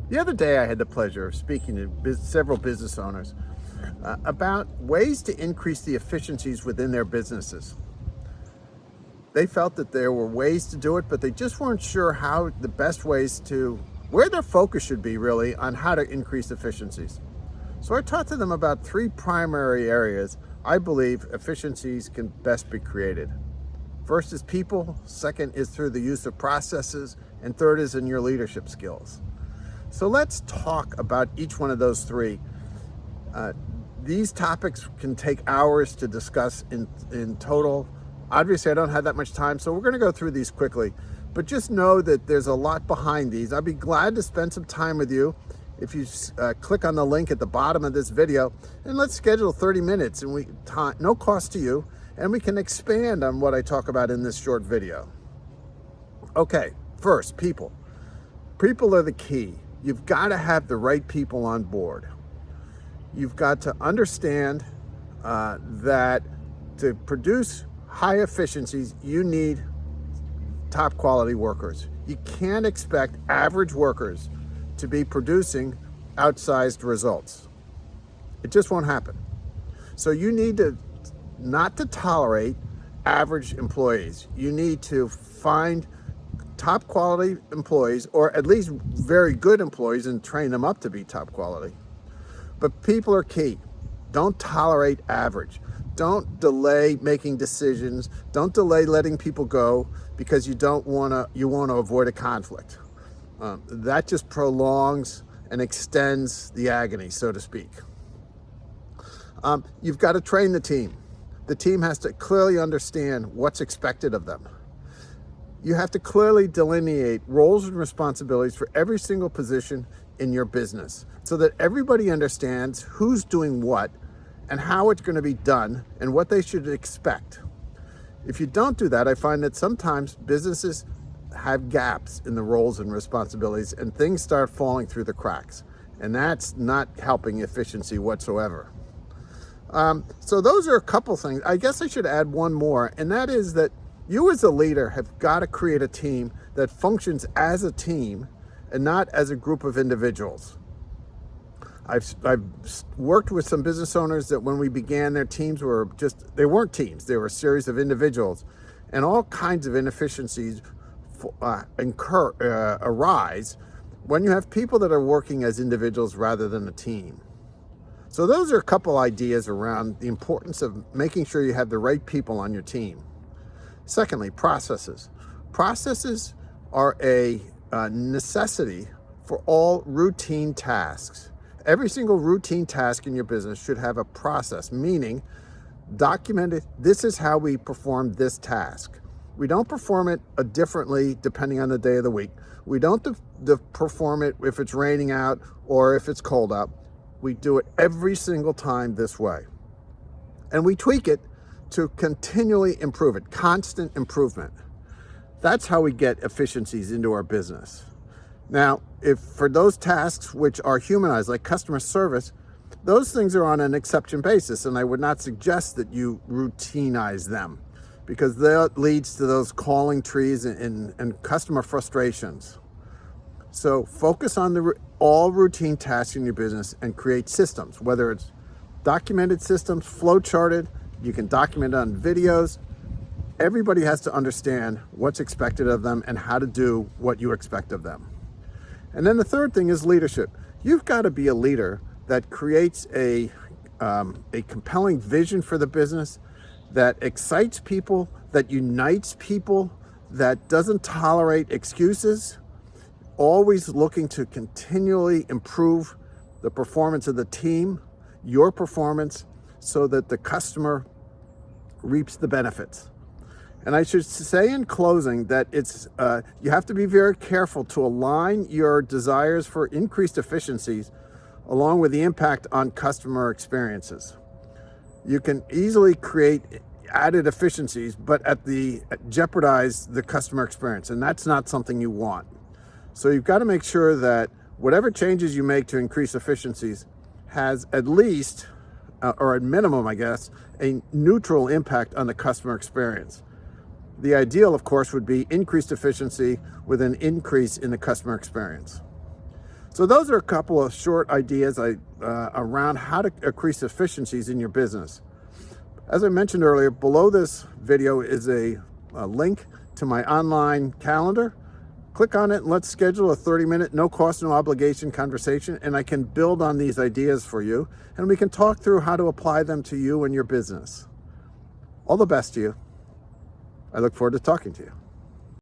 The other day I had the pleasure of speaking to several business owners about ways to increase the efficiencies within their businesses. They felt that there were ways to do it, but they just weren't sure how the best ways where their focus should be really on how to increase efficiencies. So I talked to them about three primary areas I believe efficiencies can best be created. First is people, second is through the use of processes, and third is in your leadership skills. So let's talk about each one of those three. These topics can take hours to discuss in total. Obviously, I don't have that much time, so we're going to go through these quickly. But just know that there's a lot behind these. I'd be glad to spend some time with you if you click on the link at the bottom of this video, and let's schedule 30 minutes, and no cost to you, and we can expand on what I talk about in this short video. Okay, first, people. People are the key. You've got to have the right people on board. You've got to understand that to produce high efficiencies, you need top quality workers. You can't expect average workers to be producing outsized results. It just won't happen. So you need to not to tolerate average employees. You need to find top quality employees, or at least very good employees, and train them up to be top quality. But people are key. Don't tolerate average. Don't delay making decisions. Don't delay letting people go because you want to avoid a conflict. That just prolongs and extends the agony, so to speak. You've got to train the team. The team has to clearly understand what's expected of them. You have to clearly delineate roles and responsibilities for every single position in your business so that everybody understands who's doing what and how it's going to be done and what they should expect. If you don't do that, I find that sometimes businesses have gaps in the roles and responsibilities and things start falling through the cracks, and that's not helping efficiency whatsoever. So those are a couple things. I guess I should add one more, and that is that you as a leader have got to create a team that functions as a team and not as a group of individuals. I've worked with some business owners that when we began, their teams they weren't teams, they were a series of individuals, and all kinds of inefficiencies arise when you have people that are working as individuals rather than a team. So those are a couple ideas around the importance of making sure you have the right people on your team. Secondly, processes. Processes are a necessity for all routine tasks. Every single routine task in your business should have a process, meaning documented, this is how we perform this task. We don't perform it differently depending on the day of the week. We don't perform it if it's raining out or if it's cold out. We do it every single time this way. And we tweak it to continually improve it, constant improvement. That's how we get efficiencies into our business. Now, if for those tasks which are humanized, like customer service, those things are on an exception basis, and I would not suggest that you routinize them because that leads to those calling trees and customer frustrations. So focus on all routine tasks in your business and create systems, whether it's documented systems, flow charted, you can document it on videos. Everybody has to understand what's expected of them and how to do what you expect of them. And then the third thing is leadership. You've got to be a leader that creates a compelling vision for the business, that excites people, that unites people, that doesn't tolerate excuses, always looking to continually improve the performance of the team, your performance, so that the customer reaps the benefits. And I should say in closing that you have to be very careful to align your desires for increased efficiencies along with the impact on customer experiences. You can easily create added efficiencies, but jeopardize the customer experience, and that's not something you want. So you've got to make sure that whatever changes you make to increase efficiencies has at least, or at minimum, I guess, a neutral impact on the customer experience. The ideal, of course, would be increased efficiency with an increase in the customer experience. So those are a couple of short ideas around how to increase efficiencies in your business. As I mentioned earlier, below this video is a link to my online calendar. Click on it and let's schedule a 30-minute, no cost, no obligation conversation, and I can build on these ideas for you, and we can talk through how to apply them to you and your business. All the best to you. I look forward to talking to you.